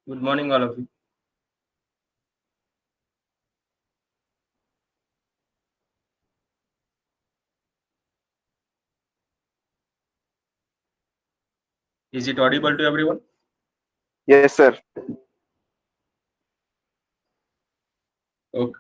Good morning, all of you. Is it audible to everyone? Yes, sir. Okay.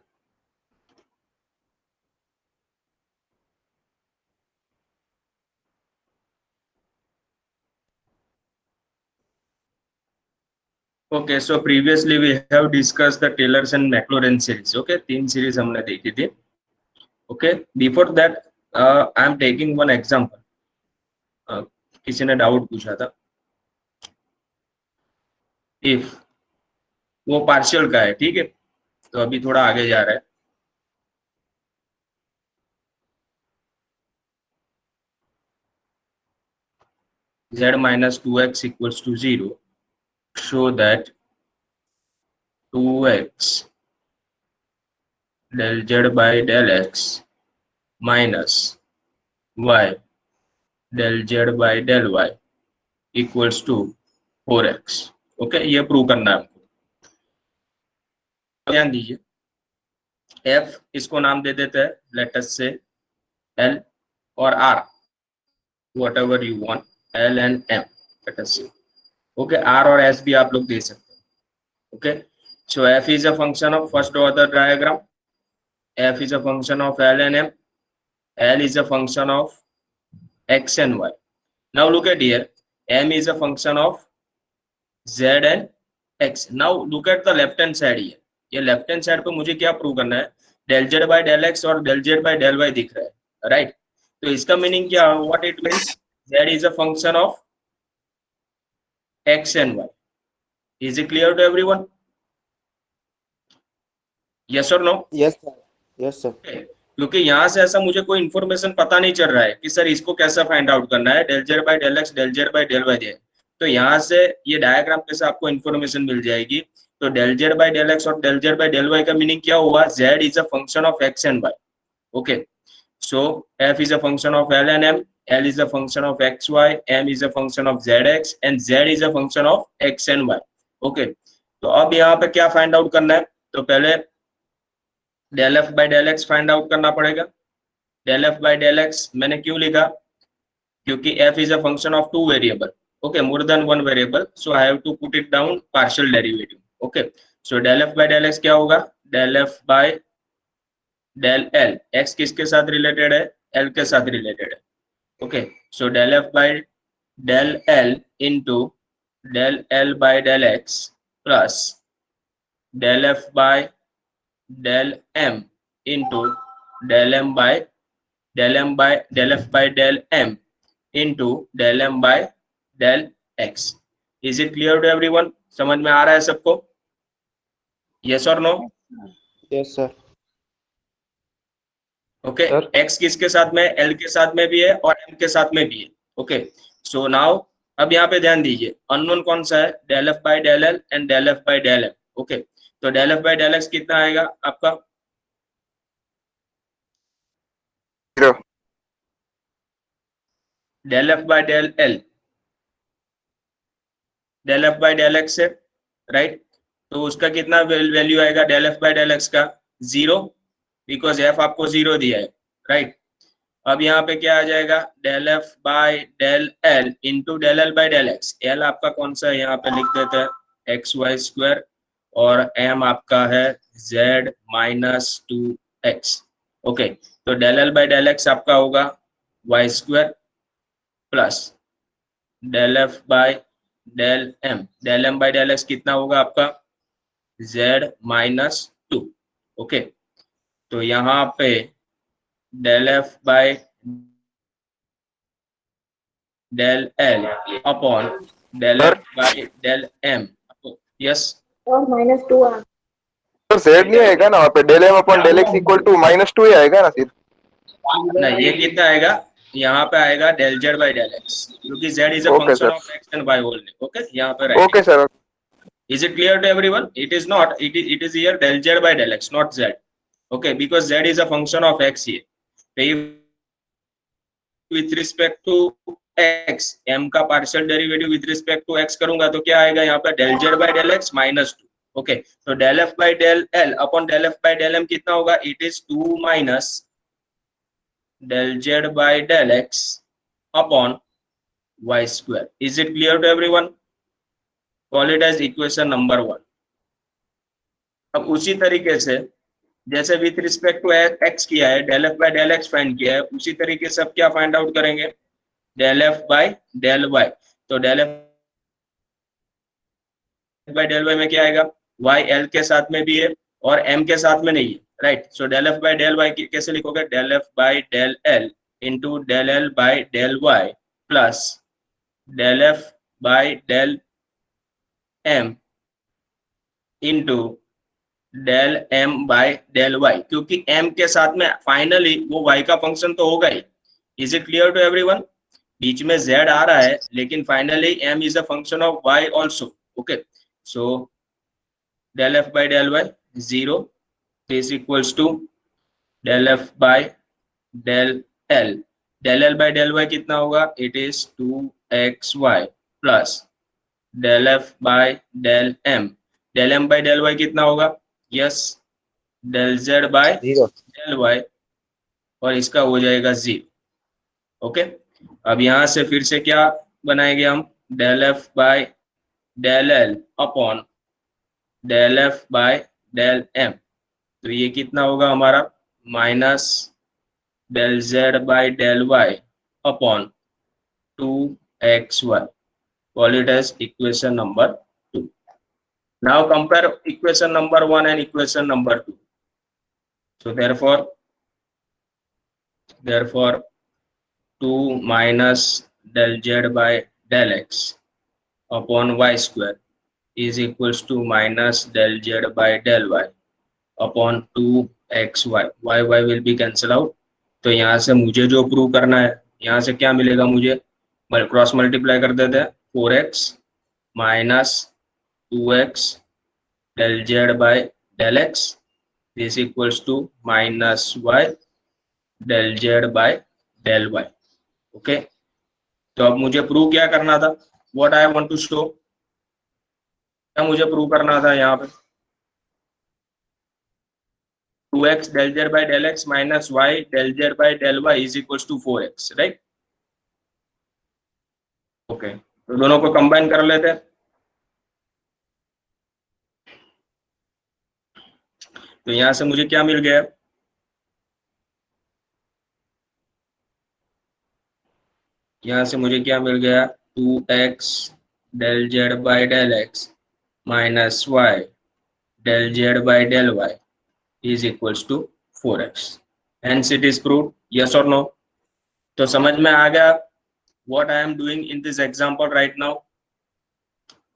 Okay, so previously we have discussed the Taylor's and Maclaurin series. Okay, तीन series हमने देखी थी. Okay, before that, I am taking one example. किसी ने doubt पूछा था. If वो partial का है, ठीक है, तो अभी थोड़ा आगे जा रहा है. Z minus 2x equals to 0. Show that 2x del z by del x minus y del z by del y equals to 4x. Okay, ये प्रूव करना है हमको. ध्यान दीजिए, f इसको नाम दे देते हैं, लेट अस से l और r, whatever you want, l and m, let us say. Okay, r और s भी आप लोग दे सकते हैं. Okay, so f is a function of first order diagram, f is a function of l and m, l is a function of x and y. Now look at here, m is a function of z and x. Now look at the left hand side here. ये left hand side पे मुझे क्या prove करना है, del Z by del X और del Z by del Y दिख रहा है, राइट. तो इसका मीनिंग क्या, what it means, Z is a function of x and Y. Is it clear to everyone? Yes और no? Yes, sir. Yes, sir. क्योंकि यहाँ से ऐसा मुझे कोई इन्फॉर्मेशन पता नहीं चल रहा है कि सर इसको कैसे फाइंड आउट करना है, del Z by del x, del Z by del y दिया है. तो यहाँ से ये डायग्राम पे से आपको इन्फॉर्मेशन मिल जाएगी. तो del Z by del X और del Z by del Y का मीनिंग क्या हुआ, Z is a function of x and Y. Okay, so f is a function of l and m, l is a function of xy, m is a function of zx and z is a function of x and y. Okay, तो अब यहाँ पे क्या find out करना है, तो पहले del F by del x find out करना पड़ेगा. Del F by del x मैंने क्यों लिखा, क्योंकि f is a function of two variable. Okay, more than one variable, so I have to put it down partial derivative. Okay, so del f by del x क्या होगा, del f by del l, x किसके साथ related है, l के साथ related है. Okay, so del f by del l into del l by del x plus del f by del m into del m by del m by del f by del m into del m by del x. Is it clear to everyone? समझ में आ रहा है सबको? Yes और no? Yes, sir. Okay, Sir. x किसके साथ में, l के साथ में भी है और m के साथ में भी है. ओके, सो नाउ अब यहाँ पे ध्यान दीजिए, अननोन कौन सा है, del F by del L and del F by del M. Okay, तो del F by del x कितना आएगा आपका, 0. Del F by del L, del F by del X है, राइट. तो उसका कितना वैल्यू आएगा del F by del X का, 0, बिकॉज एफ आपको 0 दिया है, राइट. अब यहाँ पे क्या आ जाएगा, del F by del l into del l by del x. L आपका कौन सा है, यहाँ पे लिख देते हैं एक्स वाई स्क्वायर, और एम आपका है जेड माइनस 2x. ओके, तो del l by del x आपका होगा y square plus del F by del m, del m by del x कितना होगा आपका, जेड माइनस 2. ओके, तो यहाँ पे del F by del L upon del Sir, F by del M. Yes. और -2 आ sir, Z नहीं आएगा ना वहाँ पे, del m upon del x equal to -2 ही आएगा ना सिर्फ. नहीं, ये कितना आएगा, यहाँ पे आएगा del Z by del X, क्योंकि Z is a Okay, function sir. of X and Y only. Okay, यहाँ पे right. Okay, sir. Is it clear to everyone? It is not. It is here del Z by del X, not Z. Okay, because Z is a function of X here. So if with respect to X, M का partial derivative with respect to X करूंगा तो क्या आएगा यहाँ पे del Z by del X minus 2। Okay, तो del F by del L upon del F by del M कितना होगा, it is 2 minus del Z by del X upon Y square. Is it clear to everyone? Call it as equation number 1। अब उसी तरीके से जैसे with respect to X किया है, del F by del x find किया है, उसी तरीके से अब क्या फाइंड आउट करेंगे, del F by del Y. तो del F by del Y में क्या आएगा, वाई एल के साथ में भी है और एम के साथ में नहीं है, right. So del F by del y कैसे लिखोगे, del F by del l into del l by del y plus del F by del m into del m by del y, क्योंकि m के साथ में finally वो Y का function तो होगा ही। Is it clear to everyone? बीच में z आ रहा है लेकिन finally m is a function of y also। Okay, so del f by del y 0 is equals to del f by del l, del l by del y कितना होगा, it is 2xy plus del f by del m by del y कितना होगा, yes del z by zero. del y, और इसका हो जाएगा 0। Okay, अब यहाँ से फिर से क्या बनाएंगे हम, del F by del L upon del F by del m. तो ये कितना होगा हमारा, minus del Z by del y upon 2xy। Call it as equation number 2। Now compare equation number 1 and equation number 2। so therefore 2 minus del z by del x upon y square is equals to minus del z by del y upon 2xy। y will be cancel out। तो यहाँ से मुझे जो prove करना है, यहाँ से क्या मिलेगा मुझे, क्रॉस मल्टीप्लाई कर देते हैं, 4x minus 2x del z by del x is equals to minus y del z by del y। Okay, तो अब मुझे प्रूव क्या करना था, what I want to show, क्या मुझे प्रूव करना था यहाँ पे, 2x del z by del x minus y del z by del y is equals to 4x, right. Okay, तो दोनों को कंबाइन कर लेते हैं। तो यहाँ से मुझे क्या मिल गया, यहाँ से मुझे क्या मिल गया, 2x del z by del x minus y del z by del y is equals to 4x। hence it is proved, yes or no? तो समझ में आ गया what I am doing in this example right now,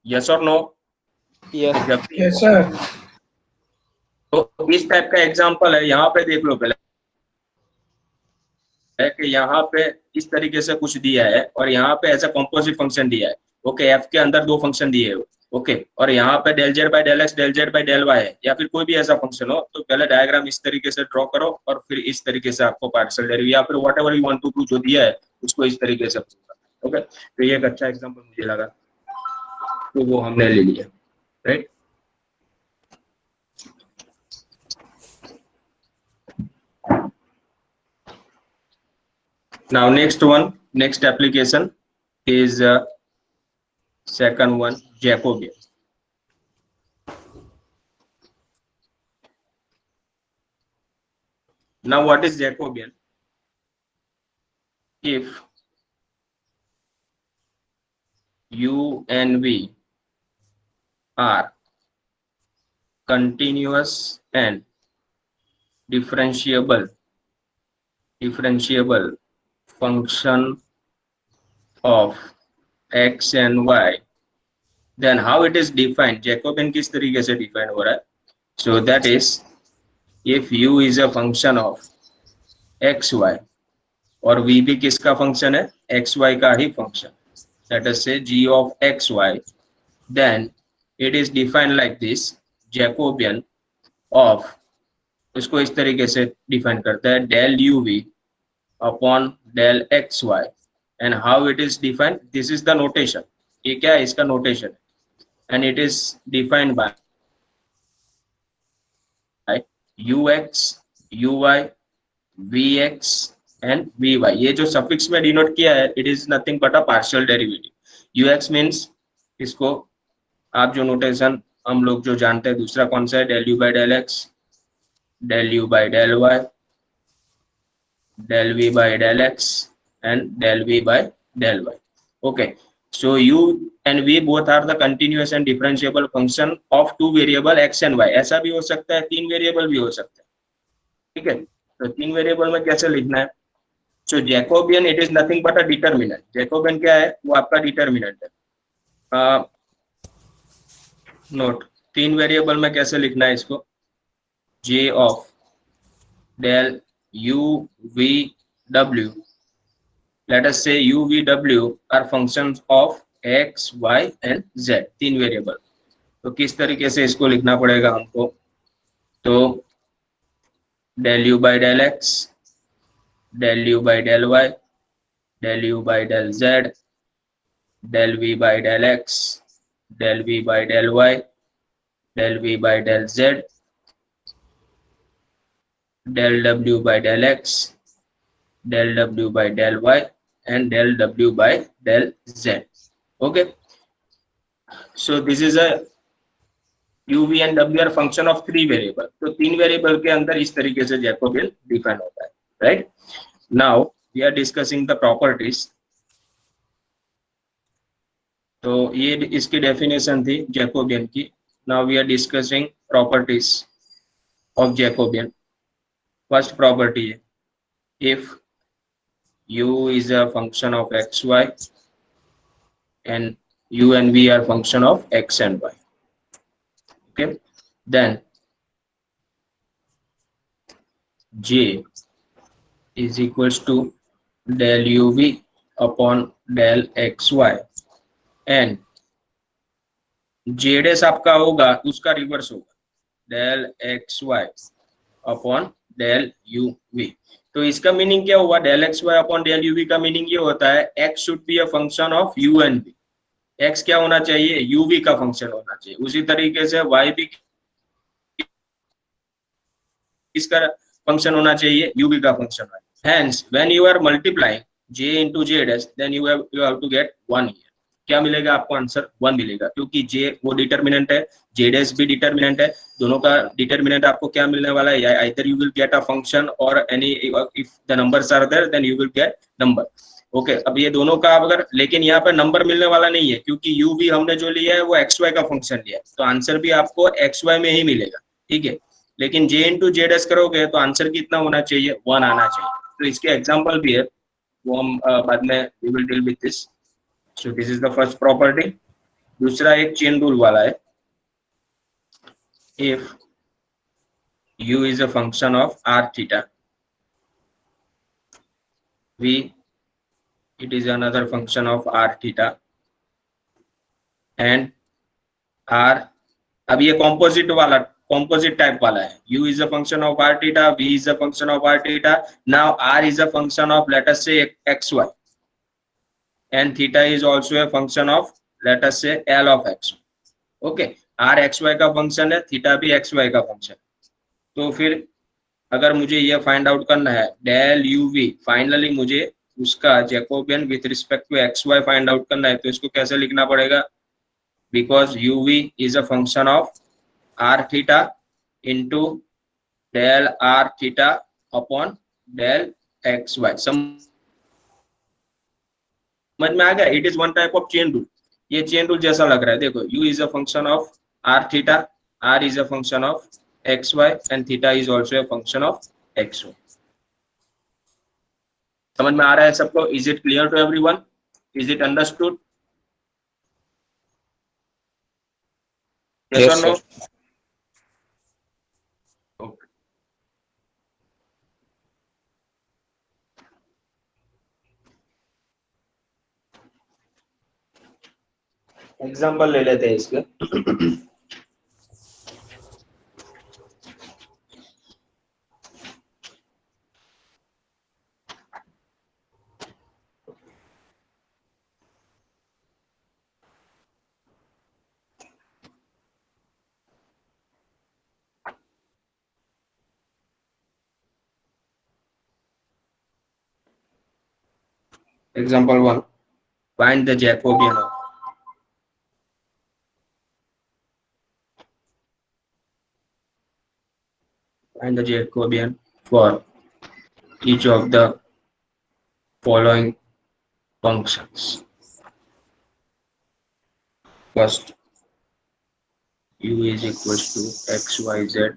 yes or no? Yes Yes, sir. तो इस type का example है, यहाँ पे देख लो पहले है कि यहाँ पे इस तरीके से कुछ दिया है और यहाँ पे ऐसा कॉम्पोजिट फंक्शन दिया है। ओके, एफ के अंदर दो फंक्शन दिए हो। ओके, और यहाँ पे del Z by del x del Z by del y है, या फिर कोई भी ऐसा फंक्शन हो, तो पहले डायग्राम इस तरीके से ड्रॉ करो और फिर इस तरीके से आपको पार्शियल डेरिवेटिव या फिर whatever you want to do जो दिया है उसको इस तरीके से। ओके, तो ये एक अच्छा एग्जाम्पल मुझे लगा, तो वो हमने ले लिया, right. Now next application is second one, Jacobian. Now what is Jacobian? If u and v are continuous and differentiable function of x and y, then how it is defined, Jacobian किस तरीके से define हो रहा है, so that is if u is a function of x y और v भी किसका function है, x y का ही function, let us say g of x y, then it is defined like this, Jacobian of, इसको इस तरीके से define करता है, del u v upon del x y and how it is defined, this is the notation. ये क्या है, इसका notation है, and it is defined by ux, uy, vx and vy. ये जो सफिक्स में डिनोट किया है, it is nothing but a partial derivative. ux means, इसको आप जो नोटेशन हम लोग जो जानते हैं, दूसरा कौन सा है, del u by del x, del u by del y, del v by del x and del v by del y. Okay, so u and v both are the continuous and differentiable function of two variable x and y. ऐसा भी हो सकता है, तीन variable भी हो सकता है. ठीक है, तो तीन वेरिएबल में कैसे लिखना है. So Jacobian it is nothing but a determinant. Jacobian क्या है, वो आपका डिटर्मिनेंट है. नोट, तीन वेरिएबल में कैसे लिखना है इसको, j of del u v w, let us say u v w are functions of x y and z, तीन वेरिएबल. तो किस तरीके से इसको लिखना पड़ेगा हमको, तो del u by del x, del u by del y, del u by del z, del v by del x, del v by del y, del v by del z, del w by del x, del w by del y and del w by del z. Okay, so this is a u v and w are function of three variable. तो तीन variable के अंदर इस तरीके से Jacobian define होता है. Right, now we are discussing the properties. तो ये इसकी डेफिनेशन थी जैकोबियन की. Now we are discussing properties of Jacobian. First property है, if u is a function of xy and u and v are function of x and y. Okay, then j is equals to del uv upon del xy and Z S आपका होगा, उसका reverse होगा, del xy upon del uv. तो इसका meaning क्या हुआ, del xy upon del uv का meaning ये होता है x should be a function of u and v. x क्या होना चाहिए, uv का फंक्शन होना चाहिए. उसी तरीके से y भी किसका फंक्शन होना चाहिए, uv का फंक्शन होना चाहिए. Hence, when you are multiplying j into j dash, then you have to get 1 here. क्या मिलेगा आपको आंसर, 1 मिलेगा, क्योंकि j वो डिटर्मिनेंट है, j dash भी डिटर्मिनेंट है. दोनों का डिटर्मिनेंट आपको क्या मिलने वाला है, either you will get a function or any, if the numbers are there then you will get number. Okay अब ये दोनों का अगर, लेकिन यहाँ पर नंबर मिलने वाला नहीं है, क्योंकि u भी हमने जो लिया है वो xy का फंक्शन लिया है, तो आंसर भी आपको xy में ही मिलेगा. ठीक है, लेकिन j इंटू जेड एस करोगे तो आंसर कितना होना चाहिए, 1 आना चाहिए. तो इसके एग्जांपल भी है, वो हम बाद में we will deal with this. So this is the first property. दूसरा एक चेन रूल वाला है, if u is a function of r theta, v it is another function of r theta and r, अब ये composite type वाला है. u is a function of r theta, v is a function of r theta. Now r is a function of, let us say, xy and theta is also a function of, let us say, l of x. okay, r xy का function है, theta भी xy का function. तो फिर अगर मुझे ये find out करना है डेल यू वी, फाइनली मुझे उसका Jacobian with respect to xy find out करना है, तो इसको कैसे लिखना पड़ेगा, because u v is a function of r theta into del r theta upon del xy. समझ में आ गया, it is one type of chain rule. ये चेन रूल जैसा लग रहा है, देखो u is a function of r theta, r is a function of xy and theta is also a function of xy. समझ में आ रहा है सबको, is it clear to everyone, is it understood, yes और नो. एग्जाम्पल ले लेते हैं इसके. Example 1. Find the Jacobian of for each of the following functions. First, u is equals to x, y, z.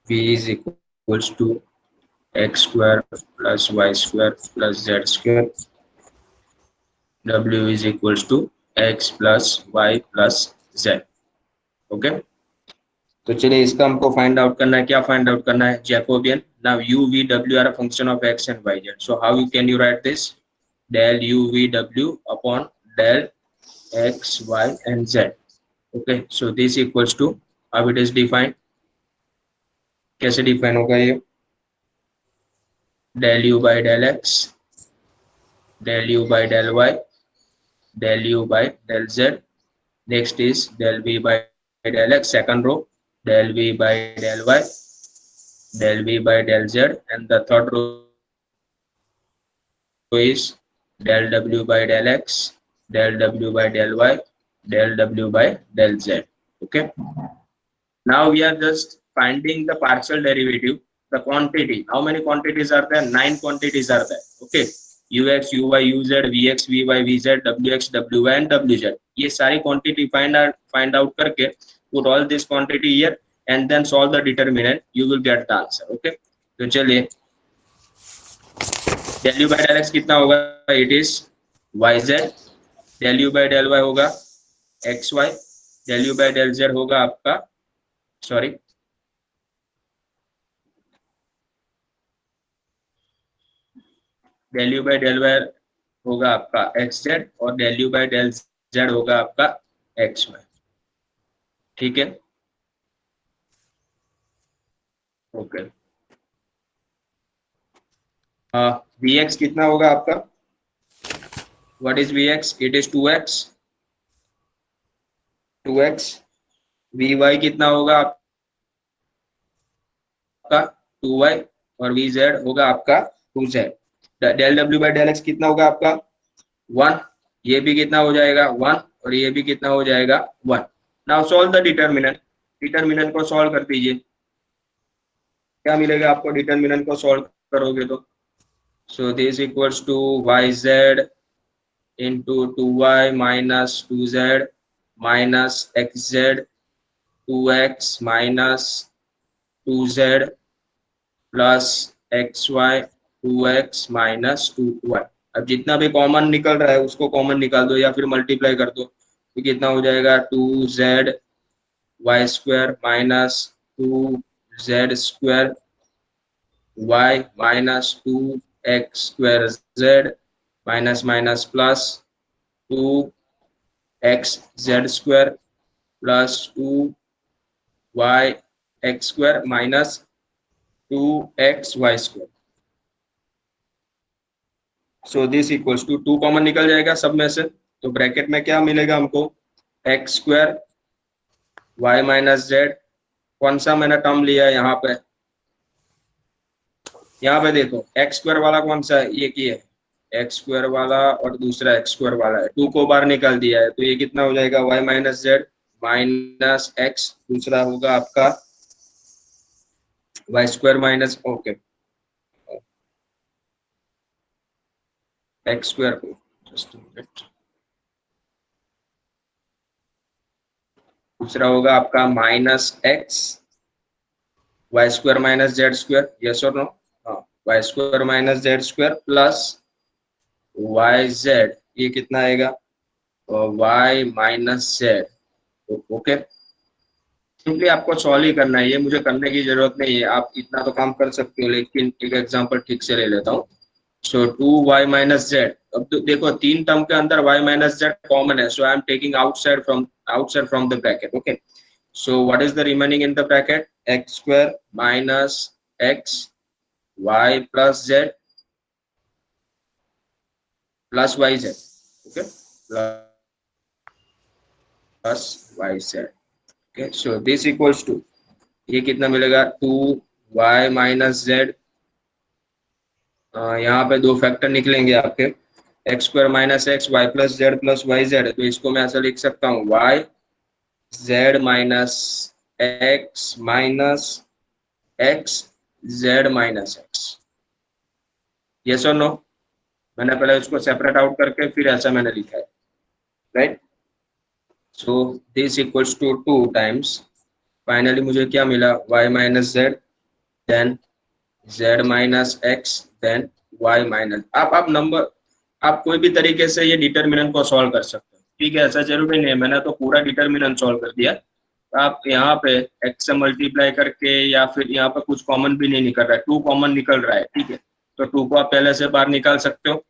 V is equals to x square plus y square plus z square. W is equals to x plus y plus z. Okay, तो चलिए इसका हमको find out करना है. क्या find out करना है? Jacobian. Now u v w are a function of x and y z. So how you can you write this? del u v w upon del x y and z. Okay, so this equals to, how it is defined? कैसे define होगा ये? del u by del x, del u by del y, del u by del z. Next is del v by del x, second row, del v by del y, del v by del z, and the third row is del w by del x, del w by del y, del w by del z. Okay, now we are just finding the partial derivative, the quantity. How many quantities are there? 9 quantities are there. Okay, ux, uy, uz, vx, vy, vz, wx, wy and wz. ये सारी quantity find out करके put all this quantity here and then solve the determinant. You will get the answer. Okay, तो चलिए del u by del x कितना होगा? It is yz. del u by del y होगा xy. del u by del z होगा आपका, sorry, del u by del y होगा आपका xz और del u by del z होगा आपका xy. ठीक है, ओके. vx कितना होगा आपका? What is vx? It is 2x. 2x. vy कितना होगा आपका? 2y. और vz होगा आपका 2z. del w by del x कितना होगा आपका? 1. ये भी कितना हो जाएगा? 1. और ये भी कितना हो जाएगा? 1. Now solve the determinant. Determinant को सॉल्व कर दीजिए. क्या मिलेगा आपको डिटरमिनेंट को सॉल्व करोगे तो? So this equals to yz into 2y minus 2z minus xz 2x minus 2z plus xy 2x minus 2y. अब जितना भी कॉमन निकल रहा है उसको कॉमन निकाल दो या फिर मल्टीप्लाई कर दो. तो कितना हो जाएगा? 2z y square minus 2z square y minus 2x square z minus minus plus 2x z square plus 2y x square minus 2x y square. So this equals to 2 common निकल जाएगा सब में से. तो ब्रैकेट में क्या मिलेगा हमको? x square y minus z. कौन सा मैंने टर्म लिया है यहाँ पे? यहाँ पे देखो x स्क्वायर वाला कौन सा है? ये की है एक्स स्क्वायर वाला और दूसरा एक्स स्क्वायर वाला है. 2 को बाहर निकाल दिया है तो ये कितना हो जाएगा? y minus z minus x. दूसरा होगा आपका y square minus okay x square. Just minute. दूसरा होगा आपका minus x y square minus z square. Yes और नो? हाँ, y square minus z square plus Y z. ये कितना आएगा? y minus z. Okay, simply आपको सॉल्व ही करना है. ये मुझे करने की जरूरत नहीं है, आप इतना तो काम कर सकते हो, लेकिन एक एग्जांपल ठीक से ले लेता हूँ. सो 2y माइनस जेड. अब तो देखो 3 टर्म के अंदर y माइनस जेड कॉमन है, so I am taking outside from the bracket. Okay, so what is the remaining in the bracket? X square minus x y plus Z plus Y Z. Okay, plus Y Z. Okay, so this equals to, ये कितना मिलेगा? 2y minus Z यहाँ पे दो factor निकलेंगे आपके, x square minus x y plus Y z, तो इसको मैं ऐसा लिख सकता हूँ y z minus x z minus x. Yes और नो? मैंने पहले उसको सेपरेट आउट करके फिर ऐसा मैंने लिखा है, right? So this equals to 2 times, finally मुझे क्या मिला, y minus z then z minus x then y minus. आप नंबर, आप कोई भी तरीके से ये डिटर्मिनेंट को सॉल्व कर सकते हो, ठीक है? ऐसा जरूरी नहीं है, मैंने तो पूरा डिटर्मिनेंट सॉल्व कर दिया। आप यहाँ पे x से मल्टीप्लाई करके या फिर यहाँ पे कुछ कॉमन भी नहीं निकल रहा है, 2 कॉमन निकल रहा है, ठीक है? तो 2 को आप पहले से बाहर निकाल सकते हो,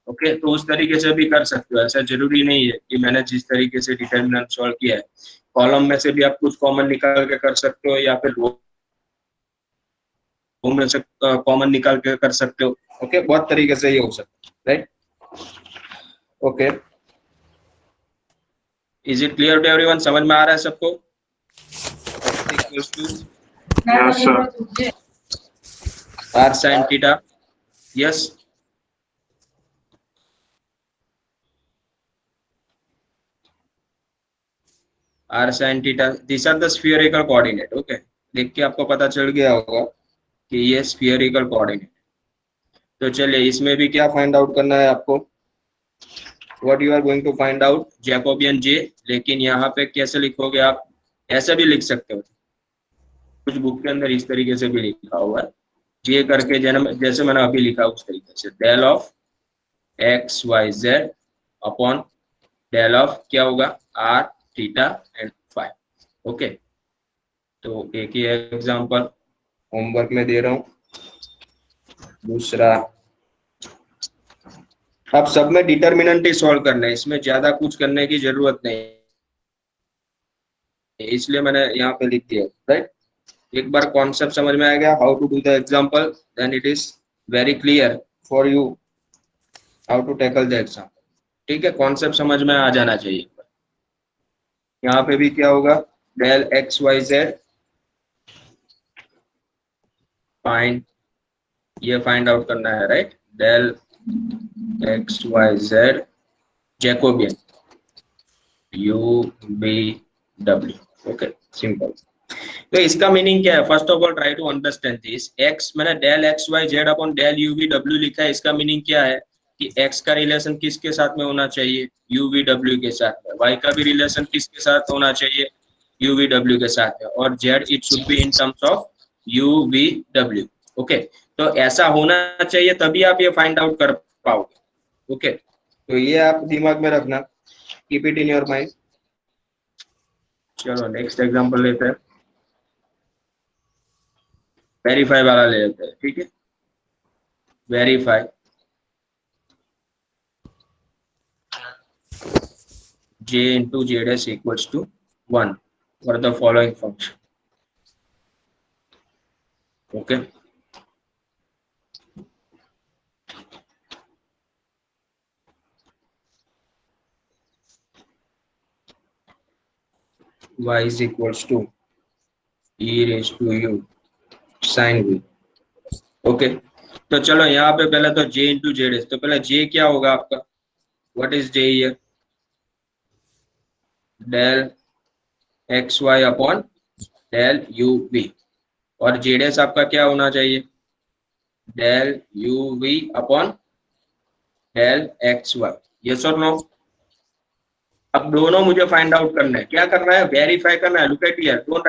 ओके? तो उस तरीके से भी कर सकते हो, ऐसा जरूरी नहीं है कि मैंने जिस तरीके से डिटर्मिनेंट सॉल्व किया है, कॉलम में से भी आप कुछ कॉमन निकाल के कर सकते हो या फिर रो में से कॉमन निकाल के कर सकते हो, ओके? बहुत तरीके से ये हो सकता है, right? Okay, is it clear to everyone? समझ में आ रहा है सबको? Equals to yes sir. r sin theta, yes? r sin theta, these are the spherical coordinate, okay? देख के आपको पता चल गया होगा कि ये spherical coordinate। तो चलिए इसमें भी क्या फाइंड आउट करना है आपको, what you are going to find out, Jacobian J. लेकिन यहाँ पे कैसे लिखोगे आप, ऐसा भी लिख सकते हो, कुछ बुक के अंदर इस तरीके से भी लिखा हुआ है, जे करके जैसे मैंने अभी लिखा उस तरीके से, del of x Y Z upon del of क्या होगा, r theta and five, okay? तो एक ही एग्जांपल होमवर्क में दे रहा हूँ, दूसरा। अब सब में डिटर्मिनेंट ही सॉल्व करना है, इसमें ज्यादा कुछ करने की जरूरत नहीं है, इसलिए मैंने यहाँ पे लिख दिया, राइट? एक बार कॉन्सेप्ट समझ में आ गया, how to do the example, then it is very clear for you how to tackle the example, ठीक है? कॉन्सेप्ट समझ में आ जाना चाहिए। यहाँ पे भी क्या होगा, del x Y z find, ये फाइंड आउट करना है, right? Del x Y z Jacobian u v डब्ल्यू, ओके? सिंपल। तो इसका मीनिंग क्या है, first of all try to understand this. X मैंने del x Y Z upon del you we डब्ल्यू लिखा है, इसका मीनिंग क्या है कि एक्स का रिलेशन किसके साथ में होना चाहिए, यू वी डब्ल्यू के साथ में, वाई का भी रिलेशन किसके साथ होना चाहिए, यू वी डब्ल्यू के साथ में, और Z it should be in terms of you V W, okay? तो ऐसा होना चाहिए तभी आप ये फाइंड आउट कर पाओगे, ओके? तो ये आप दिमाग में रखना, keep it in your mind. चलो नेक्स्ट एग्जांपल लेते हैं, वेरीफाई वाला ले लेते हैं, ठीक है? Verify j into z dash equals to 1 for the following function, okay? Y is equals to e raised to u sin v, okay? तो चलो यहाँ पे पहले तो j into z dash, तो पहले j क्या होगा आपका, what is j here, del x y upon del you v, और j dash आपका क्या होना चाहिए, del you v upon del x y, yes और नो? अब दोनों मुझे फाइंड आउट करना है, क्या करना है, वेरीफाई करना है। Look at here, don't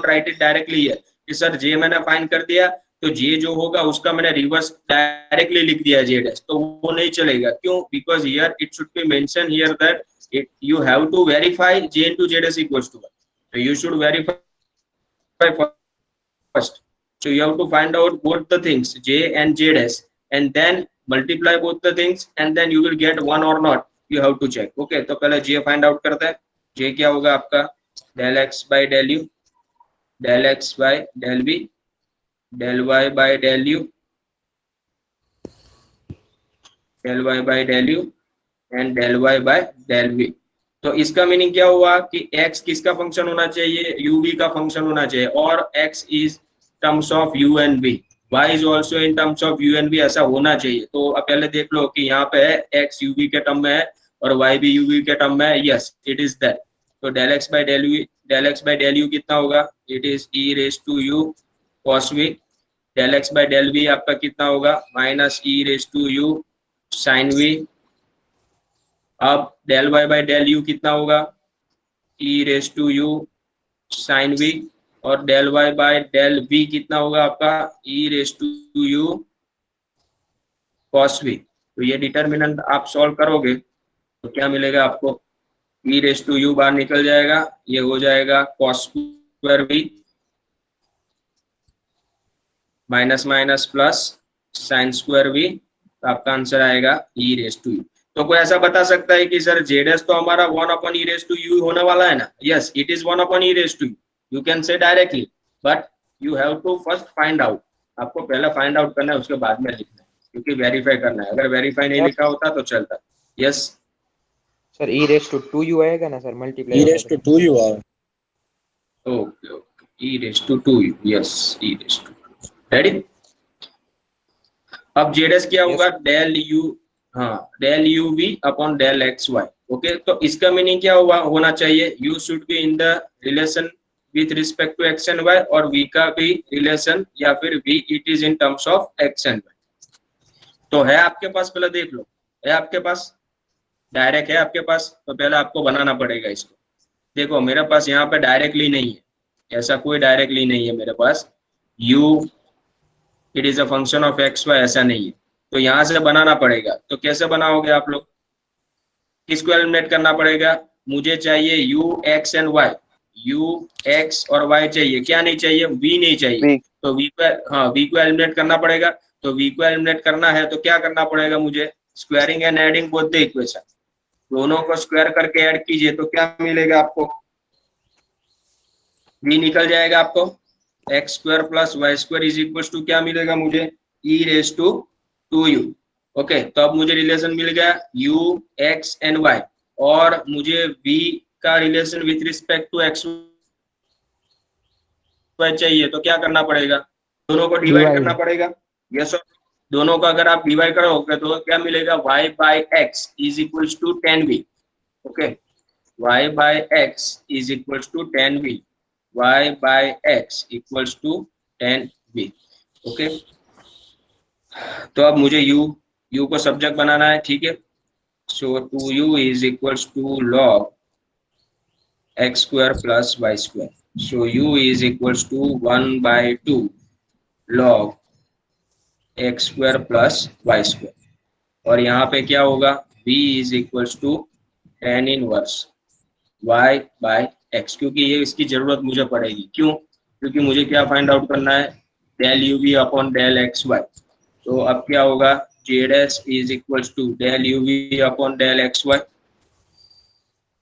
write it directly here कि सर जे मैंने फाइंड कर दिया, तो जे जो होगा उसका मैंने रिवर्स डायरेक्टली लिख दिया जे डैश, तो वो नहीं चलेगा। क्यों? Because here it should be mention here that it you have to verify j into j dash equals to 1, तो you should verify first. So you have to find out both the things j and j dash, and then multiply both the things, and then you will get one or not, you have to check, okay? तो पहले j find out करते हैं, j क्या होगा आपका, del x by del u, del x by del v, del y by del u, del y by del u and del y by del v। तो इसका meaning क्या हुआ कि x किसका फंक्शन होना चाहिए, u v का function होना चाहिए, और x is terms of u and v, y is also in terms of u and v, ऐसा होना चाहिए। तो अब पहले देख लो कि यहाँ पे है x uv के टर्म में है और y भी uv के टर्म में है, यस इट इज दैट। तो del x by del u कितना होगा, it is e raise to u cos v. Del x by del v आपका कितना होगा, minus e raise to u sine v. अब del y by del u कितना होगा, e raise to u sine v. और del y by del v कितना होगा आपका, e raise to u cos v. तो ये डिटर्मिनेंट आप सॉल्व करोगे तो क्या मिलेगा आपको, ई रेस टू यू बाहर निकल जाएगा, ये हो जाएगा cos square v minus minus plus sine square v. तो आपका आंसर आएगा ई रेस टू यू। तो कोई ऐसा बता सकता है कि सर जेड एस तो हमारा 1 upon e raise to u होने वाला है ना, yes it is 1 upon e raise to u, you can say directly, but you have to first find out. आपको पहले फाइंड आउट करना है, उसके बाद में लिखना है, क्योंकि वेरीफाई करना है। अगर वेरीफाई नहीं लिखा होता तो चलता। Yes sir e raise to 2u आएगा ना सर, मल्टीप्लाई ई होगा रेस टू 2u आए। Okay okay, e raise to 2u, yes e raise to, ready. अब जेड क्या होगा, डेल यू, हाँ del you v upon del x y. Okay, तो इसका मीनिंग क्या हुआ होना चाहिए, you should be in the relation with respect to x and y, और वी का भी रिलेशन, या फिर v it is in terms of x and y. तो है आपके पास, पहले देख लो, है आपके पास, डायरेक्ट है आपके पास, तो पहले आपको बनाना पड़ेगा इसको। देखो मेरे पास यहाँ पे डायरेक्टली नहीं है, ऐसा कोई डायरेक्टली नहीं है मेरे पास, u it is a function of x y, ऐसा नहीं है। तो यहाँ से बनाना पड़ेगा। तो कैसे बनाओगे आप लोग, किसको एलिमिनेट करना पड़ेगा, मुझे चाहिए u x and y, u x और y चाहिए, क्या नहीं चाहिए, v नहीं चाहिए। V। तो v को, हाँ v को एलिमिनेट करना पड़ेगा। तो v को एलिमिनेट करना है तो क्या करना पड़ेगा मुझे, squaring and adding both the equation, दोनों को स्क्वायर करके ऐड कीजिए तो क्या मिलेगा आपको, v निकल जाएगा आपको, x square plus y square is equal to क्या मिलेगा मुझे, ई रेस टू 2u। ओके, तो अब मुझे रिलेशन मिल गया u x एंड y, और मुझे v का relation with respect to x y चाहिए। तो क्या करना पड़ेगा, दोनों को डिवाइड करना पड़ेगा। यस, दोनों को अगर आप डिवाइड करोगे तो क्या मिलेगा, y by x is equal to 10v। ओके, y by x is equal to 10v, y by x equals to 10v। Okay, तो अब मुझे u को सब्जेक्ट बनाना है, ठीक है। So 2u is equals to log x square plus y square. So u is equals to 1/2 log x square plus y square. और यहाँ पे क्या होगा, v is equals to tan inverse y बाय x, क्योंकि ये इसकी जरूरत मुझे पड़ेगी। क्यों, क्योंकि मुझे क्या फाइंड आउट करना है, del you v upon del x y. तो अब क्या होगा, z s is equal to del you v upon del x y.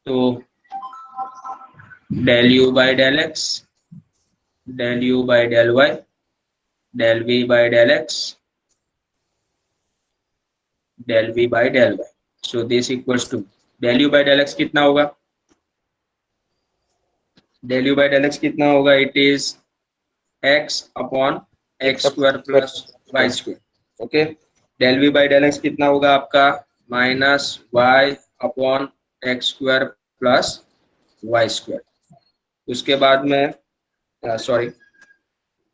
तो del u by del x, del u by del y, del v by del x, del v by del y. So this equals to del u by del x कितना होगा, del u by del x कितना होगा, it is x upon x square plus y square. Okay, del v by del x कितना होगा आपका, minus y upon x square plus y square. उसके बाद में सॉरी,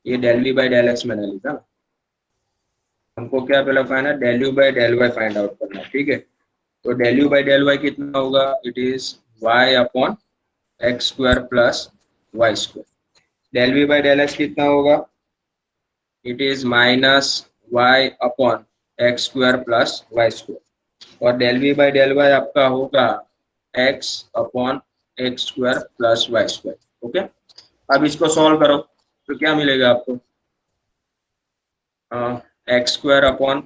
ये del v by del x मैंने लिखा, हमको क्या पहले फाइंड है, del u by del y find out करना है, ठीक है। तो del u by del y कितना होगा, it is y upon x square plus y square. Del v by del x कितना होगा, it is minus y upon x square plus y square. और del v by del y आपका होगा x upon x square plus y square. Okay, अब इसको solve करो तो क्या मिलेगा आपको, x square upon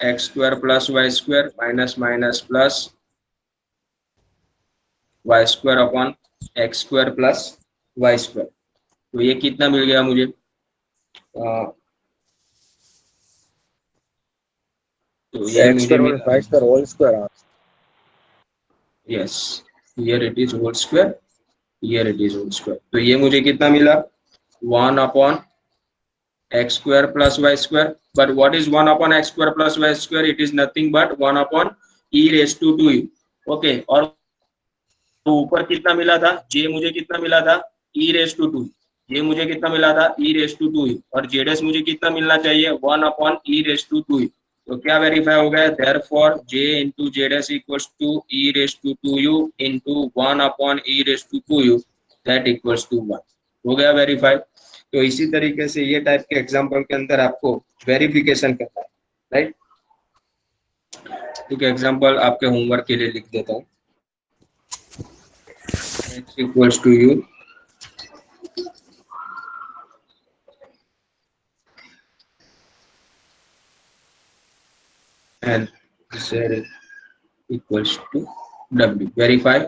x square plus y square minus minus plus y square upon x square plus y square. तो ये कितना मिल गया मुझे, तो ये मुझे मिला, yes here it is whole square, here it is whole square. तो ये मुझे कितना मिला, 1 upon x square plus y square, but what is 1 upon x square plus y square? It is nothing but 1 upon e raised to 2u. Okay, और ऊपर कितना मिला था, j मुझे कितना मिला था, e raised to 2, ये मुझे कितना मिला था, e raised to 2u, और js मुझे कितना मिलना चाहिए, 1 upon e raised to 2u. तो क्या वेरीफाई हो गया, therefore j into js equals to e raised to 2u into 1 upon e raised to 2u, that equals to 1. हो गया वेरीफाई. तो इसी तरीके से ये टाइप के एग्जांपल के अंदर आपको वेरिफिकेशन करना है, राइट. ठीक है, एग्जांपल आपके होमवर्क के लिए लिख देता हूँ. x equals to u and z equals to w. Verify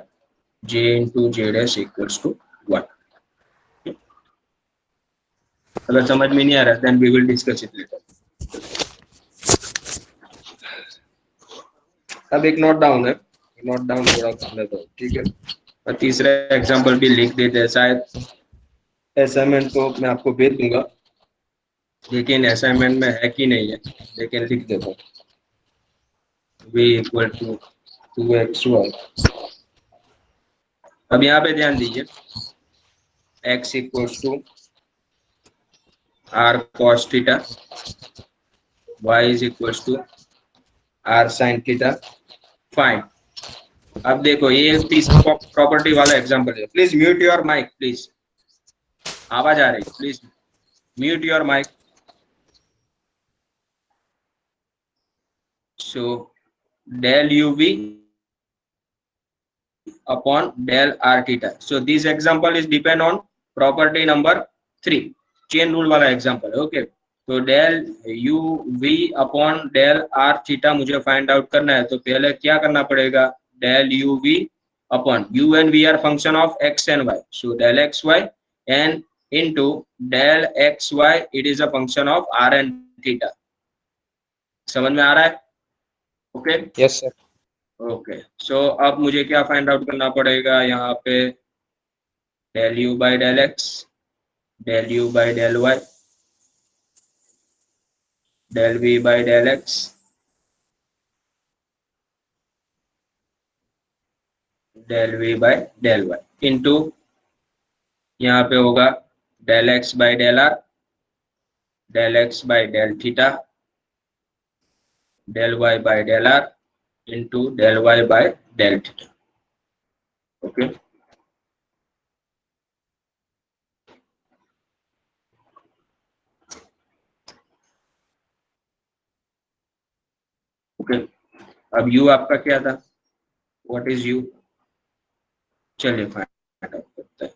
j into j dash equals to 1. अगर समझ में नहीं आ रहा then we will discuss it later. अब एक नोट डाउन है, नोट डाउन थोड़ा कर लेता हूँ, ठीक है. और तीसरा एग्जांपल भी लिख देते हैं, शायद असाइनमेंट तो मैं आपको भेज दूंगा, लेकिन असाइनमेंट में है कि नहीं है, लेकिन लिख देता हूँ. v equal to 2xy. अब यहाँ पे ध्यान दीजिए, x equals to r cos theta, y is equals to r sin theta. Fine. अब देखो ये तीसरा प्रॉपर्टी वाला एग्जांपल है. Please mute your mic, please आवाज आ रही है, please mute your mic. So del uv upon del r theta. So this example is depend on property number 3, chain rule वाला example है. ओके, तो del uv upon del r theta मुझे find out करना है. तो पहले क्या करना पड़ेगा, del uv upon u and v are function of x and y, so del xy and into del xy it is a function of r and theta. समझ में आ रहा है? Okay, yes sir. ओके. सो अब मुझे क्या find out करना पड़ेगा, यहाँ पे del u by del x, del u by del y, del v by del x, del v by del y into यहाँ पे होगा del x by del r, del x by del theta, del y by del r into del y by del theta. Okay, okay. अब u आपका क्या था, what is u, चलिए find out करते हैं.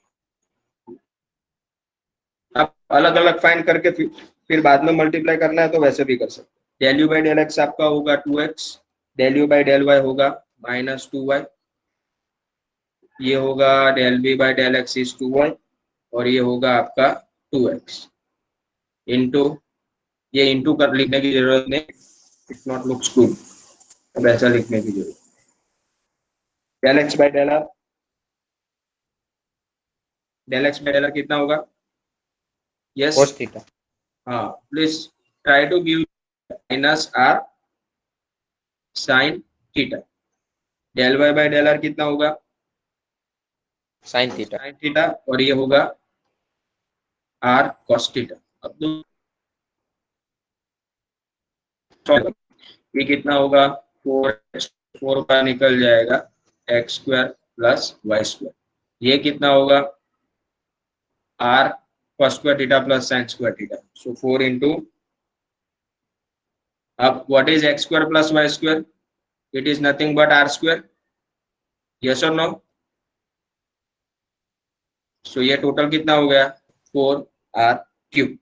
आप अलग अलग फाइंड करके फिर बाद में मल्टीप्लाई करना है तो वैसे भी कर सकते. del u by del x आपका होगा 2x, del u by del y होगा -2y, ये होगा del v by del x is 2y, और ये होगा आपका 2x इंटू, ये इंटू कर लिखने की जरूरत नहीं, इट्स नॉट लुक्स गुड, अब ऐसा लिखने की जरूरत. del x by del r, del x by del r कितना होगा, यस, cos theta. हाँ, please try to give -r sin theta. del y by del r कितना होगा, sin theta. sin थीटा, और ये होगा r cos थीटा. अब ये कितना होगा, 4 का निकल जाएगा x square plus y square. ये कितना होगा, r cos square theta plus sin square theta. So 4 into, अब what is x square plus y square, it is nothing but r square, yes और नो. सो ये total कितना हो गया, 4r cube.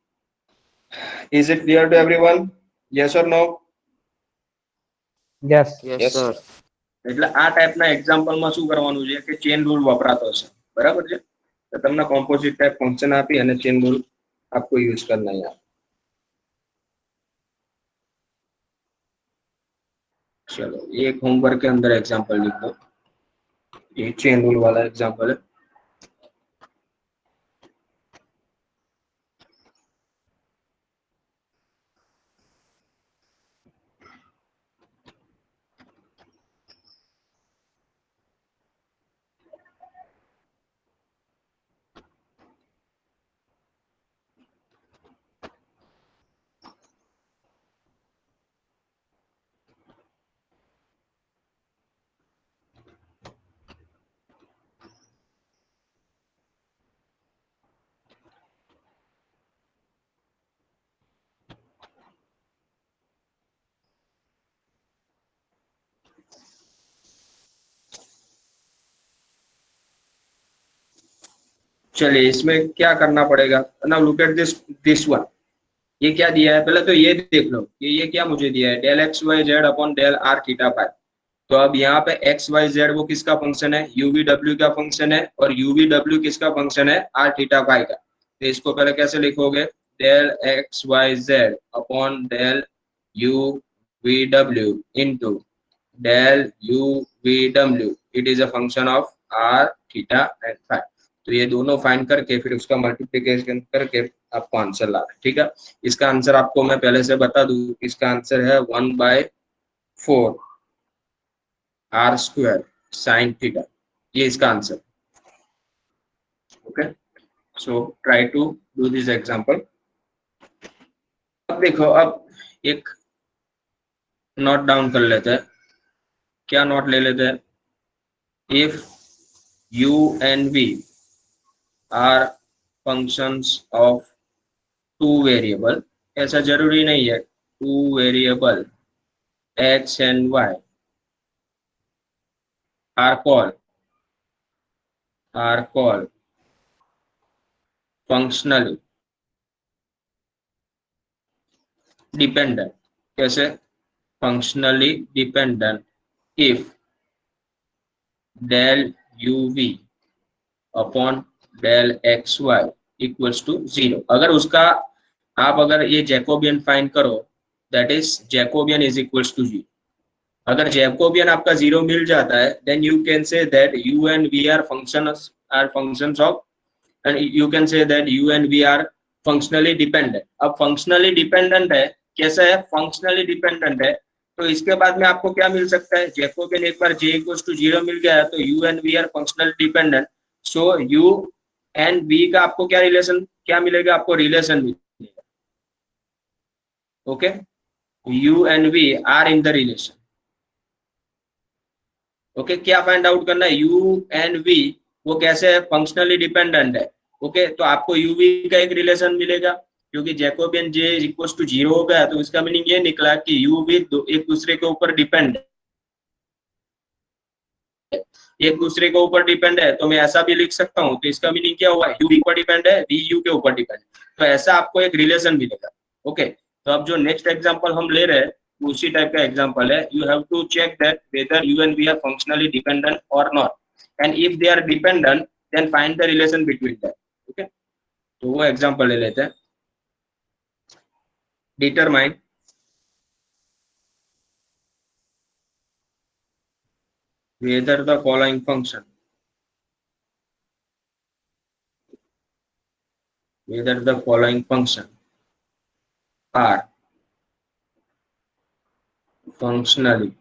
Is it clear to everyone, yes और no. Yes. Yes sir. એટલે આ ટાઈપના એક્ઝામ્પલમાં શું કરવાનું છે કે ચેન રૂલ વપરાતો હશે, બરાબર છે. તો તમને કોમ્પોઝિટ ટાઈપ ફંક્શન આપી અને ચેન રૂલ आपको यूज करना है. चलो एक होमवर्क के अंदर एग्जांपल लिख दो, ये चेन रूल वाला एग्जांपल है. चलिए इसमें क्या करना पड़ेगा, now look at this one. ये क्या दिया है, पहले तो ये देख लो कि ये क्या मुझे दिया है, del x Y Z upon del r theta phi. तो अब यहाँ पे एक्स वाई जेड वो किसका फंक्शन है, यूवी डब्ल्यू का फंक्शन है, और यूवी डब्ल्यू किसका फंक्शन है, आर थीटा फाई का। तो इसको पहले कैसे लिखोगे, del x Y Z upon del you we W into del you we W, it is a function of R theta and phi. तो ये दोनों फाइंड करके फिर उसका मल्टीप्लिकेशन करके आपको आंसर ला है, ठीक है। इसका आंसर आपको मैं पहले से बता दूं, इसका आंसर है 1/4 आर स्क्वायर साइन थीटा, ये इसका answer. Okay, so try to do this example. अब देखो, अब एक नोट डाउन कर लेते हैं। क्या नोट ले लेते हैं, if u and v are functions of two variable, ऐसा जरूरी नहीं है, two variable x and y are called functionally dependent। कैसे, functionally dependent if del uv upon del x y equals to 0। अगर उसका आप अगर ये जैकोबियन फाइंड करो, that is Jacobian is equals to 0। अगर जैकोबियन आपका 0 मिल जाता है, then you can say that u and v are functions of, and you can say that u and v are functionally dependent। अब functionally dependent है, कैसा है, functionally dependent है, तो इसके बाद में आपको क्या मिल सकता है, जैकोबियन एक बार j इक्वल्स टू 0 मिल गया है, तो u and v are functionally dependent। So u and v का आपको क्या रिलेशन, क्या मिलेगा, आपको रिलेशन मिलेगा। Okay, u and v are in the relation। Okay, क्या फाइंड आउट करना है, u and v वो कैसे है, फंक्शनली डिपेंडेंट है। ओके, तो आपको uv का एक रिलेशन मिलेगा, क्योंकि जैकोबियन j इक्वल्स टू 0 हो गया, तो इसका मीनिंग ये निकला कि uv एक दूसरे के ऊपर डिपेंड है, एक दूसरे के ऊपर डिपेंड है। तो मैं ऐसा भी लिख सकता हूँ, तो इसका मीनिंग क्या हुआ, u ऊपर डिपेंड है, v u के ऊपर डिपेंड है, तो ऐसा आपको एक रिलेशन मिलेगा। ओके, तो अब जो नेक्स्ट एग्जांपल हम ले रहे हैं उसी टाइप का एग्जांपल है, you have to check that whether u and v are functionally dependent और not, and if they are dependent then find the relation between them. Okay, तो वो एग्जांपल ले लेते हैं। Determine whether the following function are functionally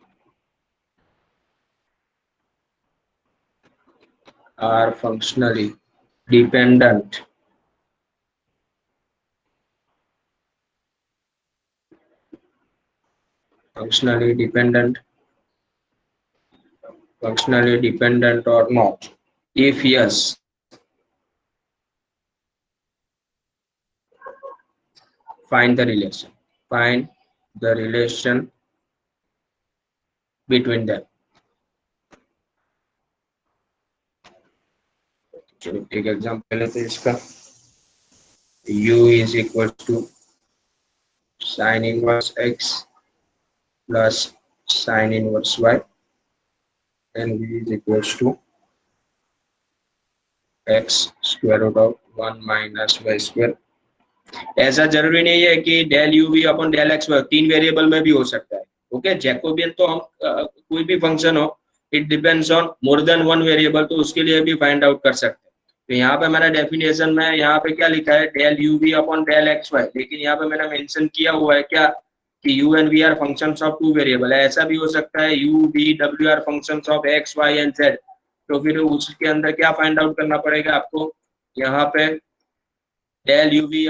dependent or not. If yes, find the relation between them। चलो एक example लेते हैं इसका, u is equal to sin inverse x plus sin inverse y and v is equals to x square root of 1 minus y square। ऐसा जरूरी नहीं है कि del you v upon del x y, तीन variable में भी हो सकता है। ओके, जैकोबियन तो हम कोई भी फंक्शन हो, it depends on more than one variable, तो उसके लिए भी फाइंड आउट कर सकते हैं। तो यहाँ पे मैंने डेफिनेशन में यहाँ पे क्या लिखा है, del you v upon del x y, लेकिन यहाँ पे मैंने मेंशन किया हुआ है क्या, कि u and v are functions of two variable है। ऐसा भी हो सकता है यू वी डब्ल्यू are functions of x y and z, तो फिर उसके अंदर क्या फाइंड आउट करना पड़ेगा आपको, यहाँ पे डेल यू वी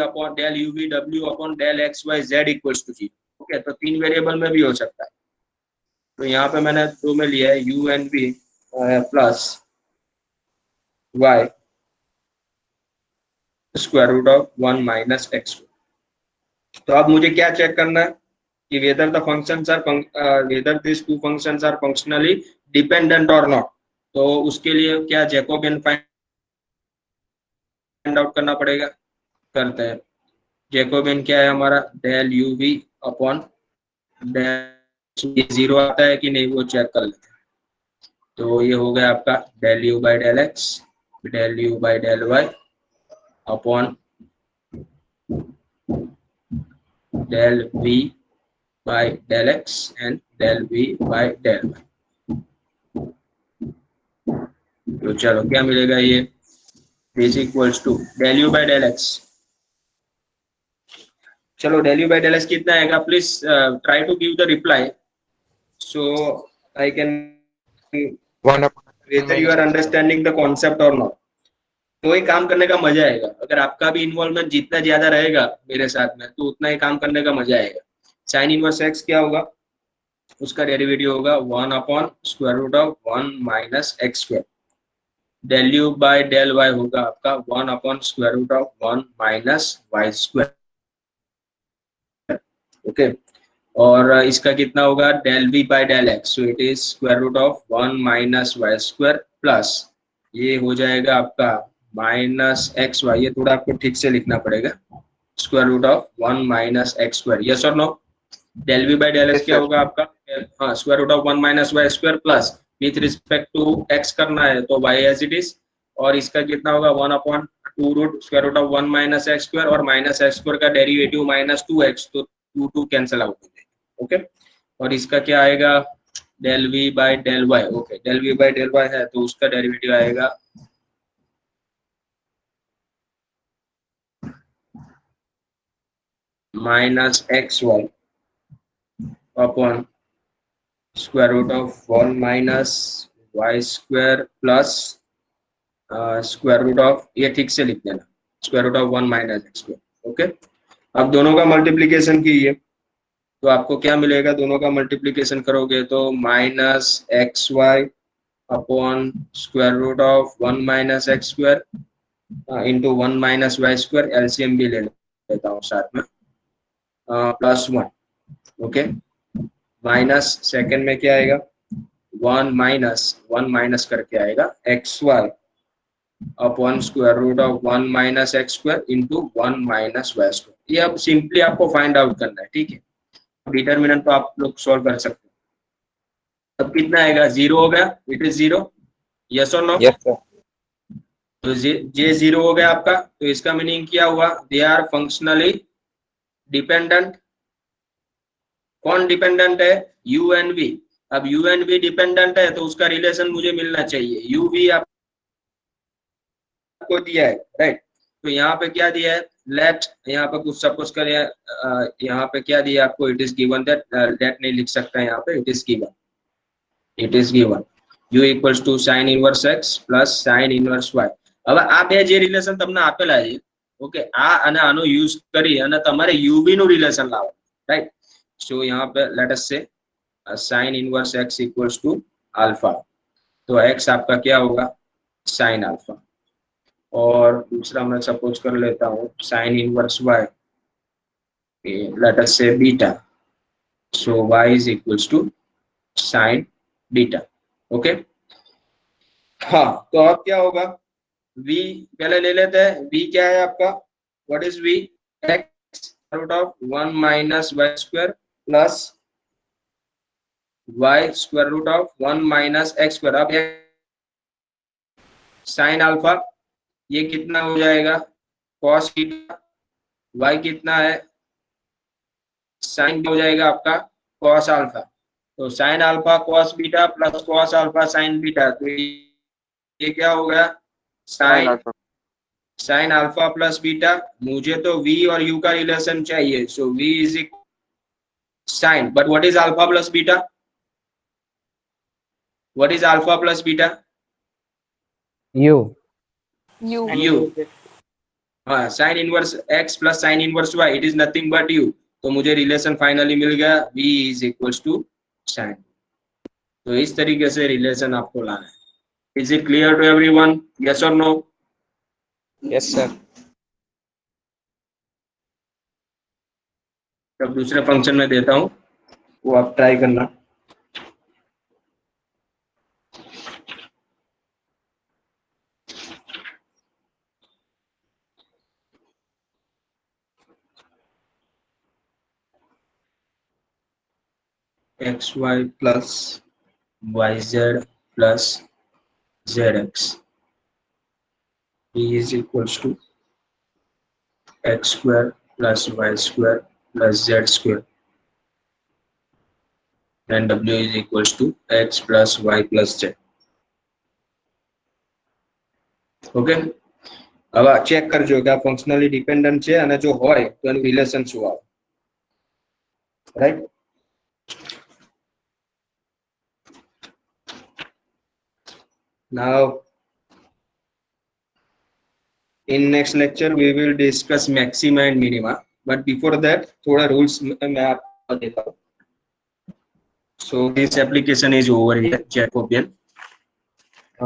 डब्ल्यू upon del x Y z equals to 0। Okay, तो तीन वेरिएबल में भी हो सकता है। तो यहाँ पे मैंने दो में लिया है u and v plus y square root of 1 minus x. तो अब मुझे क्या चेक करना है कि whether the functions are whether this two functions are functionally dependent और नॉट। तो उसके लिए क्या जैकोबियन फाइंड फाइंड आउट करना पड़ेगा, करते हैं। जैकोबियन क्या है हमारा, del you v upon del, zero आता है कि नहीं वो चेक कर लेते हैं। तो ये हो गया आपका del u by del x, del u by del y upon del v by del x and del v by del Y. तो चलो क्या मिलेगा, ये this equals to del u by del x. चलो del u by del x कितना आएगा, please try to give the reply so I can one upon whether you minus are x square. understanding the concept or not। तो ये काम करने का मजा आएगा, अगर आपका भी इन्वॉल्वमेंट जितना ज्यादा रहेगा मेरे साथ में तो उतना ही काम करने का मजा आएगा। साइन इनवर्स एक्स क्या होगा, उसका डेरिवेटिव होगा 1 upon square root of 1 minus x square. Del u by del y होगा आपका 1 upon square root of 1 minus y square. Okay, और इसका कितना होगा, del v by del x, so it is square root of 1 minus y square plus ये हो जाएगा आपका माइनस एक्स वाई, ये थोड़ा आपको ठीक से लिखना पड़ेगा, square root of 1 minus x square. Yes और no, del v by del x yes क्या सर। होगा आपका, हाँ square root of 1 minus y square plus with respect to x करना है तो वाई एज इट इज, और इसका कितना होगा 1 upon 2 root square root of 1 minus x square, और माइनस एक्स स्क्वायर का डेरिवेटिव माइनस 2x, तो 2 कैंसिल आउट हो जाएगा। ओके, और इसका क्या आएगा, del v by del y. Okay, del v by del y है तो उसका डेरिवेटिव आएगा minus x y upon square root of 1 minus y square plus square root of, ये ठीक से लिख देना, square root of 1 minus x square. Okay, अब दोनों का मल्टीप्लीकेशन कीजिए तो आपको क्या मिलेगा, दोनों का मल्टीप्लीकेशन करोगे तो minus x y upon square root of 1 minus x square into 1 minus y square, LCM भी ले लेता हूँ साथ में, प्लस 1। ओके, माइनस सेकेंड में क्या आएगा, 1 माइनस करके आएगा x y upon square root of 1 minus x square into 1 minus y square. ये अब सिंपली आपको फाइंड आउट करना है, ठीक है। डिटरमिनेंट तो आप लोग सॉल्व कर सकते हैं। अब कितना आएगा, जीरो हो गया, इट इज जीरो, यस और नो। Yes sir. तो जे जीरो हो गया आपका, तो इसका मीनिंग क्या हुआ, दे आर फंक्शनली डिपेंडेंट। कौन डिपेंडेंट है, यू एन वी। अब यू एन वी डिपेंडेंट है तो उसका रिलेशन मुझे मिलना चाहिए, यू वी आपको दिया है, राइट। तो यहाँ पे क्या दिया है, लेट, यहाँ पे कुछ सपोज करें, यहाँ पे क्या दिया आपको, it is given that, let नहीं लिख सकता यहाँ पे, it is given, it is given u equals to sine inverse x plus sine inverse y। હવે આ બે જે રિલેશન તમને આપેલા છે, ઓકે, આ અને આનો યુઝ કરી અને તમારે uv નું રિલેશન લાવો, રાઈટ। સો यहाँ पे let us say sine inverse x equals to alpha, तो x आपका क्या होगा, साइन अल्फा, और दूसरा मैं सपोज कर लेता हूँ sine inverse y, let us say beta, so y is equals to sine beta. Okay, हाँ तो अब क्या होगा, v पहले ले लेते हैं, v क्या है आपका, what is v, x root of 1 minus y square plus y square root of 1 minus x square. अब साइन अल्फा, ये कितना हो जाएगा, cos थीटा, y कितना है, साइन हो जाएगा आपका cos अल्फा, तो sine alpha cos beta plus cos alpha sine beta, तो ये क्या हो गया, sine sine alpha. Sine alpha plus beta. मुझे तो v और u का रिलेशन चाहिए, so v is equal sine, but what is alpha plus beta, what is alpha plus beta, you u, हाँ sine inverse x plus sine inverse y, it is nothing but u। तो मुझे relation finally मिल गया, v is equals to sine. तो इस तरीके से relation आपको लाना है। Is it clear to everyone, yes और नो। Yes sir. अब दूसरे फंक्शन में देता हूँ, वो आप ट्राई करना। xy plus yz plus zx is equals to x square plus y square plus z square, and w is equals to x plus y plus z. Okay, હવે check કરજો કે આ ફંક્શનલી ડિપેન્ડન્ટ છે અને જો હોય તો એનું રિલેશન શું આવે, right? Now in next lecture we will discuss maxima and minima, but before that थोड़ा rules मैं आपको देता हूँ. So this application is over here, Jacobian.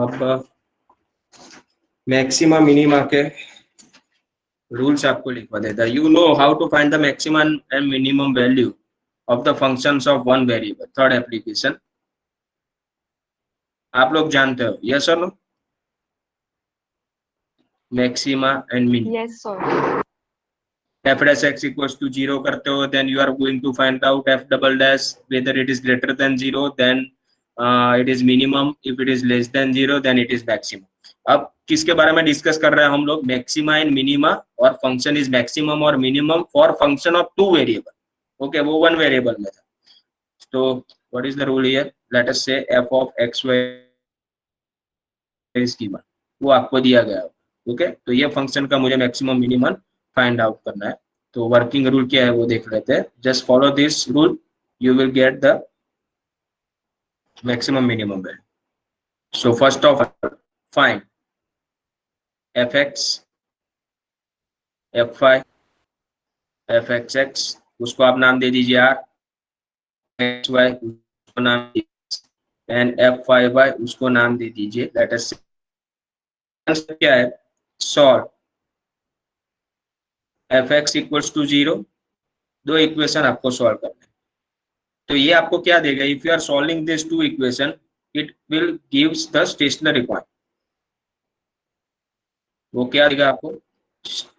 अब मैक्सिमा मिनिमा के रूल्स आपको लिखवा देता है. You know how to find the maximum and minimum value of the functions of one variable. Third application आप लोग जानते हो, yes or no? Maxima and minima. Yes, sir. F dash x equals to 0 करते हो, then you are going to find out f double dash whether it is greater than 0, then it is minimum. If it is less than 0, then it is maximum. अब किसके बारे में discuss कर रहे हैं हम लोग? मैक्सिमा एंड मिनिमा, और फंक्शन इज मैक्सिमम और minimum for function of two variable. Okay, वो वन वेरिएबल में था. तो what is the rule here? Late us से f of x y is given, वो आपको दिया गया. ओके, तो ये फंक्शन का मुझे मैक्सिमम मिनिमम फाइंड आउट करना है. तो वर्किंग रूल क्या है वो देख लेते हैं. Just follow this rule, you will get the maximum minimum value. So first of all find fx, fy, fxx, उसको आप नाम दे दीजिए r, xy उसको नाम दीजिए, एंड fyy उसको नाम दे दीजिए. लेट अस से क्या है? Solve fx equals to 0. दो इक्वेशन आपको सॉल्व करना है. तो ये आपको क्या देगा? If you are solving this two equation, it will gives the stationary point. वो क्या देगा आपको?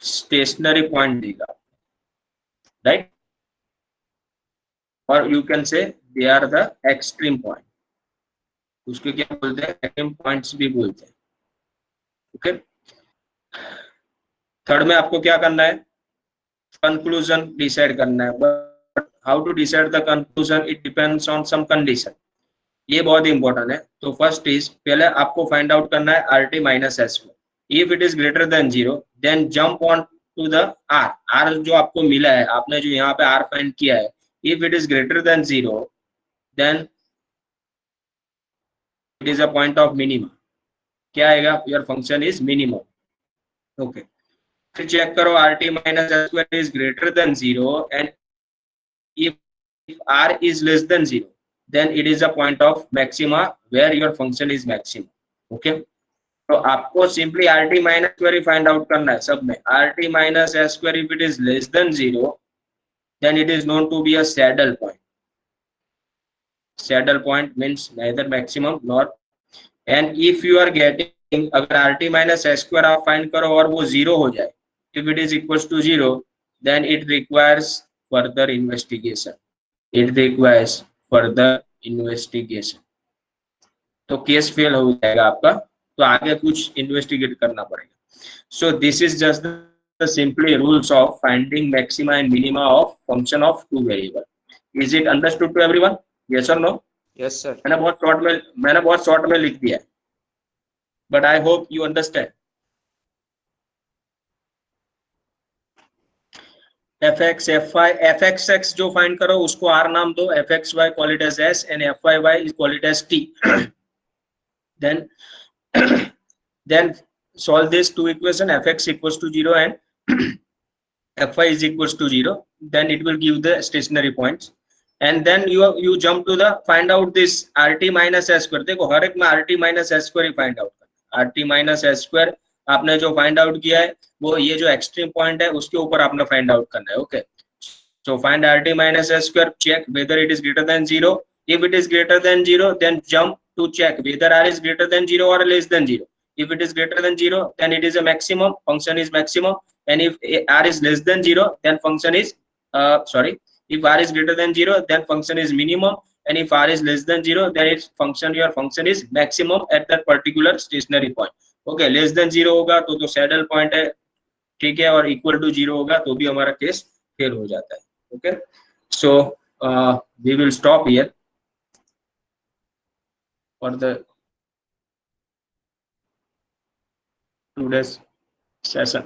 स्टेशनरी पॉइंट देगा, राइट? और you can say they are the extreme point. उसको क्या बोलते हैं? एक्सट्रीम पॉइंट्स भी बोलते हैं. ओके, थर्ड में आपको क्या करना है? कंक्लूजन डिसाइड करना है. But how to decide the conclusion? It depends on some condition. ये बहुत इंपॉर्टेंट है. तो फर्स्ट इज, पहले आपको फाइंड आउट करना है RT minus S4. If it is greater than 0, then jump on to the R. R जो आपको मिला है, आपने जो यहाँ पे R फाइंड किया है, if it is greater than 0, then it is a point of minimum. क्या आएगा? Your function is minimum. Okay, फिर चेक करो RT minus S2 is greater than 0, and if R is less than 0, then it is a point of maxima where your function is maximum. Okay, तो आपको simply RT minus square find out करना है सब में. RT minus S square if it is less than 0, then it is known to be a saddle point. Saddle point means neither maximum nor, and if you are getting, अगर RT minus S square आप find करो और वो 0 हो जाए, if it is equals to 0, then it requires further investigation. It requires further investigation. तो case fail हो जाएगा आपका, तो आगे कुछ इन्वेस्टिगेट करना पड़ेगा. So this is just the simply rules of finding maxima and minima of function of two variable. Is it understood to everyone? Yes or no? Yes, sir. मैंने बहुत शॉर्ट में लिख दिया, but I hope you understand. fx, fy, fxx जो find करो उसको r नाम दो, fxy call it as s, and fyy is call it as t. then solve this two equation, fx equals to 0 and fy is equals to 0. Then it will give the stationary points, and then you jump to the find out this RT minus S square. देखो हर एक में RT minus S square ही find out करना. RT minus S square आपने जो find out किया है, वो ये जो एक्सट्रीम पॉइंट है उसके ऊपर आपने फाइंड आउट करना है. Okay, so find RT minus S square, check whether it is greater than 0. If it is greater than 0, then jump to check whether R is greater than 0 or less than 0. If it is greater than 0, then it is a maximum, function is maximum, and if R is less than 0, then function is if R is greater than 0, then function is minimum, and if r is less than 0 then its function, your function is maximum at that particular stationary point. Okay, less than 0 होगा तो saddle point है, ठीक है, और equal to 0 होगा तो भी हमारा केस फेल हो जाता है. Okay, so we will stop here for the today's session.